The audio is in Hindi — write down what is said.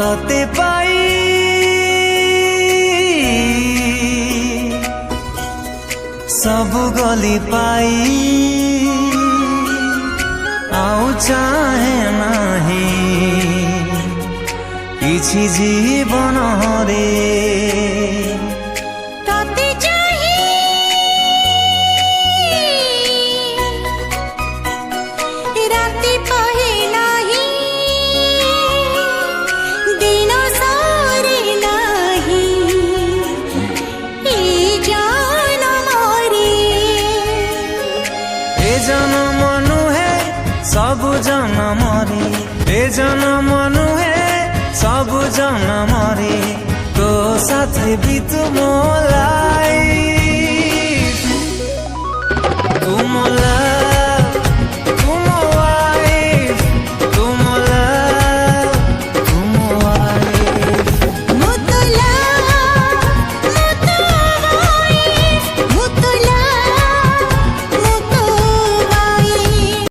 तोते पाई सब गली पाई आउ चाहे नहीं किछि जीवन रे जन्म नुहे सब जन्म रे ए जन्म नुहे सब जन्म रे तो साथे भी तू मोल